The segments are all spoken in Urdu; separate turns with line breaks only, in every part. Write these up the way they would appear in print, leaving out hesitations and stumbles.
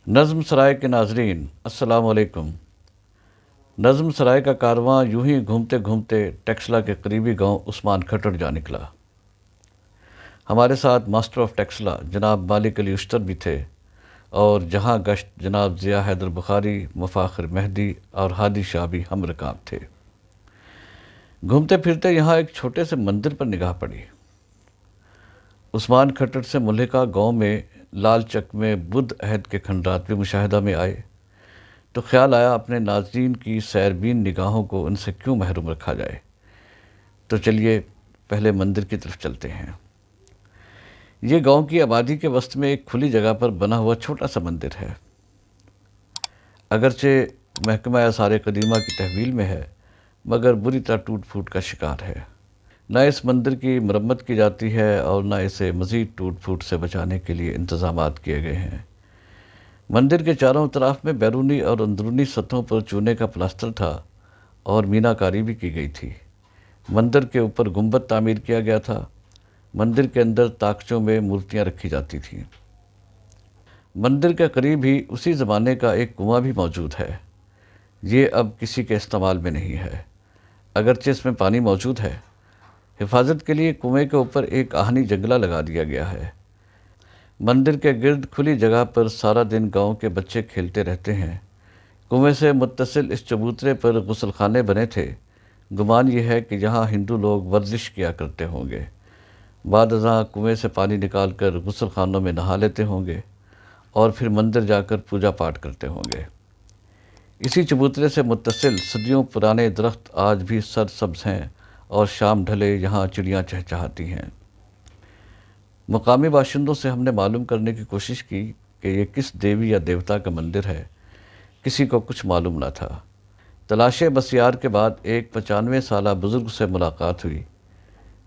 نظم سرائے کے ناظرین السلام علیکم۔ نظم سرائے کا کارواں یوں ہی گھومتے گھومتے ٹیکسلا کے قریبی گاؤں عثمان کھٹڑ جا نکلا۔ ہمارے ساتھ ماسٹر آف ٹیکسلا جناب مالک علی اشتر بھی تھے، اور جہاں گشت جناب ضیاء حیدر بخاری، مفاخر مہدی اور ہادی شاہ بھی ہم رکاب تھے۔ گھومتے پھرتے یہاں ایک چھوٹے سے مندر پر نگاہ پڑی۔ عثمان کھٹڑ سے ملحقہ گاؤں میں لال چک میں بدھ عہد کے کھنڈرات بھی مشاہدہ میں آئے، تو خیال آیا اپنے ناظرین کی سیربین نگاہوں کو ان سے کیوں محروم رکھا جائے۔ تو چلیے پہلے مندر کی طرف چلتے ہیں۔ یہ گاؤں کی آبادی کے وسط میں ایک کھلی جگہ پر بنا ہوا چھوٹا سا مندر ہے۔ اگرچہ محکمہ آثار قدیمہ کی تحویل میں ہے، مگر بری طرح ٹوٹ پھوٹ کا شکار ہے۔ نہ اس مندر کی مرمت کی جاتی ہے اور نہ اسے مزید ٹوٹ پھوٹ سے بچانے کے لیے انتظامات کیے گئے ہیں۔ مندر کے چاروں اطراف میں بیرونی اور اندرونی سطحوں پر چونے کا پلاسٹر تھا اور مینا کاری بھی کی گئی تھی۔ مندر کے اوپر گنبد تعمیر کیا گیا تھا۔ مندر کے اندر طاقچوں میں مورتیاں رکھی جاتی تھیں۔ مندر کے قریب ہی اسی زمانے کا ایک کنواں بھی موجود ہے۔ یہ اب کسی کے استعمال میں نہیں ہے، اگرچہ اس میں پانی موجود ہے۔ حفاظت کے لیے کنویں کے اوپر ایک آہنی جنگلہ لگا دیا گیا ہے۔ مندر کے گرد کھلی جگہ پر سارا دن گاؤں کے بچے کھیلتے رہتے ہیں۔ کنویں سے متصل اس چبوترے پر غسل خانے بنے تھے۔ گمان یہ ہے کہ یہاں ہندو لوگ ورزش کیا کرتے ہوں گے۔ بعد ازاں کنویں سے پانی نکال کر غسل خانوں میں نہا لیتے ہوں گے اور پھر مندر جا کر پوجا پاٹ کرتے ہوں گے۔ اسی چبوترے سے متصل صدیوں پرانے درخت آج بھی سرسبز ہیں اور شام ڈھلے یہاں چڑیاں چہچہاتی ہیں۔ مقامی باشندوں سے ہم نے معلوم کرنے کی کوشش کی کہ یہ کس دیوی یا دیوتا کا مندر ہے۔ کسی کو کچھ معلوم نہ تھا۔ تلاش بسیار کے بعد ایک 95 سالہ بزرگ سے ملاقات ہوئی۔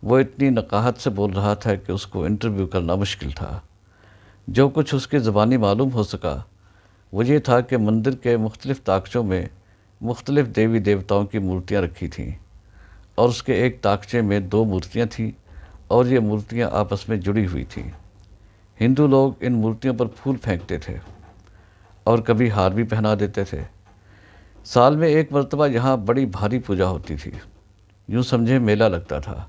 وہ اتنی نقاہت سے بول رہا تھا کہ اس کو انٹرویو کرنا مشکل تھا۔ جو کچھ اس کی زبانی معلوم ہو سکا وہ یہ تھا کہ مندر کے مختلف طاقچوں میں مختلف دیوی دیوتاؤں کی مورتیاں رکھی تھیں، اور اس کے ایک طاقچے میں 2 مورتیاں تھیں اور یہ مورتیاں آپس میں جڑی ہوئی تھیں۔ ہندو لوگ ان مورتیوں پر پھول پھینکتے تھے اور کبھی ہار بھی پہنا دیتے تھے۔ سال میں ایک مرتبہ یہاں بڑی بھاری پوجا ہوتی تھی۔ یوں سمجھے میلہ لگتا تھا۔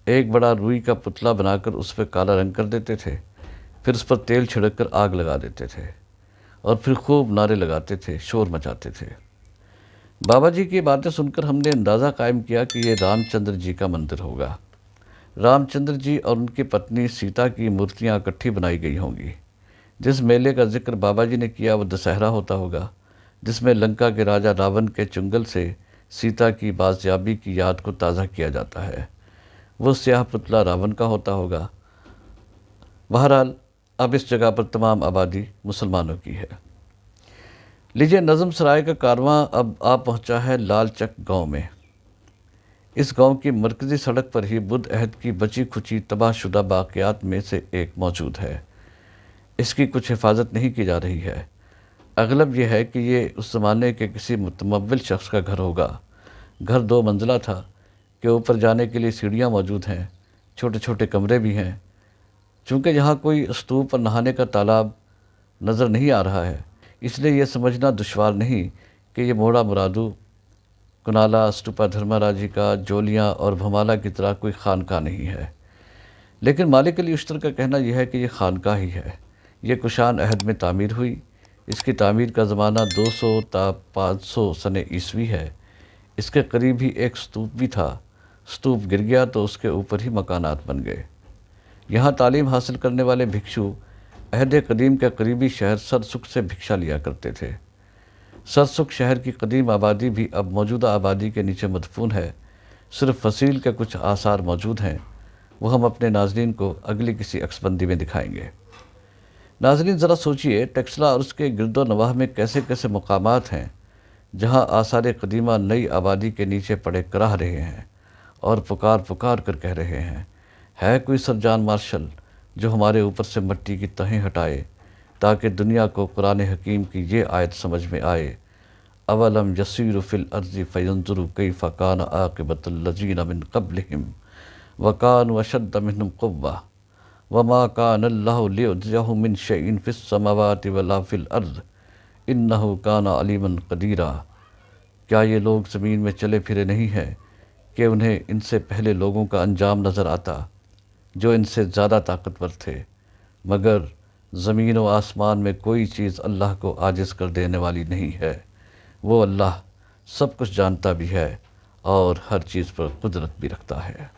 ایک بڑا روئی کا پتلا بنا کر اس پہ کالا رنگ کر دیتے تھے، پھر اس پر تیل چھڑک کر آگ لگا دیتے تھے اور پھر خوب نعرے لگاتے تھے، شور مچاتے تھے۔ بابا جی کی باتیں سن کر ہم نے اندازہ قائم کیا کہ یہ رام چندر جی کا مندر ہوگا۔ رام چندر جی اور ان کی پتنی سیتا کی مورتیاں اکٹھی بنائی گئی ہوں گی۔ جس میلے کا ذکر بابا جی نے کیا وہ دسہرہ ہوتا ہوگا، جس میں لنکا کے راجہ راون کے چنگل سے سیتا کی بازیابی کی یاد کو تازہ کیا جاتا ہے۔ وہ سیاہ پتلا راون کا ہوتا ہوگا۔ بہرحال اب اس جگہ پر تمام آبادی مسلمانوں کی ہے۔ لیجیے نظم سرائے کا کارواں اب آ پہنچا ہے لال چک گاؤں میں۔ اس گاؤں کی مرکزی سڑک پر ہی بدھ عہد کی بچی کھچی تباہ شدہ باقیات میں سے ایک موجود ہے۔ اس کی کچھ حفاظت نہیں کی جا رہی ہے۔ اغلب یہ ہے کہ یہ اس زمانے کے کسی متمول شخص کا گھر ہوگا۔ گھر 2 منزلہ تھا کہ اوپر جانے کے لیے سیڑھیاں موجود ہیں، چھوٹے چھوٹے کمرے بھی ہیں۔ چونکہ یہاں کوئی استوپ اور نہانے کا تالاب نظر نہیں آ رہا ہے، اس لیے یہ سمجھنا دشوار نہیں کہ یہ موڑا مرادو، کنالا، اسٹوپا دھرما راجی کا، جولیاں اور بھمالا کی طرح کوئی خانقاہ نہیں ہے۔ لیکن مالک علی اشتر کا کہنا یہ ہے کہ یہ خانقاہ ہی ہے۔ یہ کشان عہد میں تعمیر ہوئی۔ اس کی تعمیر کا زمانہ 200 تا 500 سنہ عیسوی ہے۔ اس کے قریب ہی ایک ستوپ بھی تھا۔ ستوپ گر گیا تو اس کے اوپر ہی مکانات بن گئے۔ یہاں تعلیم حاصل کرنے والے بھکشو عہد قدیم کے قریبی شہر سرسک سے بھکشا لیا کرتے تھے۔ سرسک شہر کی قدیم آبادی بھی اب موجودہ آبادی کے نیچے مدفون ہے۔ صرف فصیل کے کچھ آثار موجود ہیں، وہ ہم اپنے ناظرین کو اگلی کسی عکس بندی میں دکھائیں گے۔ ناظرین ذرا سوچئے ٹیکسلا اور اس کے گرد و نواح میں کیسے کیسے مقامات ہیں جہاں آثار قدیمہ نئی آبادی کے نیچے پڑے کراہ رہے ہیں اور پکار پکار کر کہہ رہے ہیں، ہے کوئی سر جان مارشل جو ہمارے اوپر سے مٹی کی تہیں ہٹائے تاکہ دنیا کو قرآن حکیم کی یہ آیت سمجھ میں آئے، اولم یسیروا فی الارض فینظروا کیف کان عاقبۃ الذین من قبلہم وکانوا اشد منہم قوۃ وما کان اللہ لیعجزہ من شیء فی السماوات ولا فی الارض انہ کان علیما قدیرا۔ کیا یہ لوگ زمین میں چلے پھرے نہیں ہیں کہ انہیں ان سے پہلے لوگوں کا انجام نظر آتا جو ان سے زیادہ طاقتور تھے، مگر زمین و آسمان میں کوئی چیز اللہ کو عاجز کر دینے والی نہیں ہے۔ وہ اللہ سب کچھ جانتا بھی ہے اور ہر چیز پر قدرت بھی رکھتا ہے۔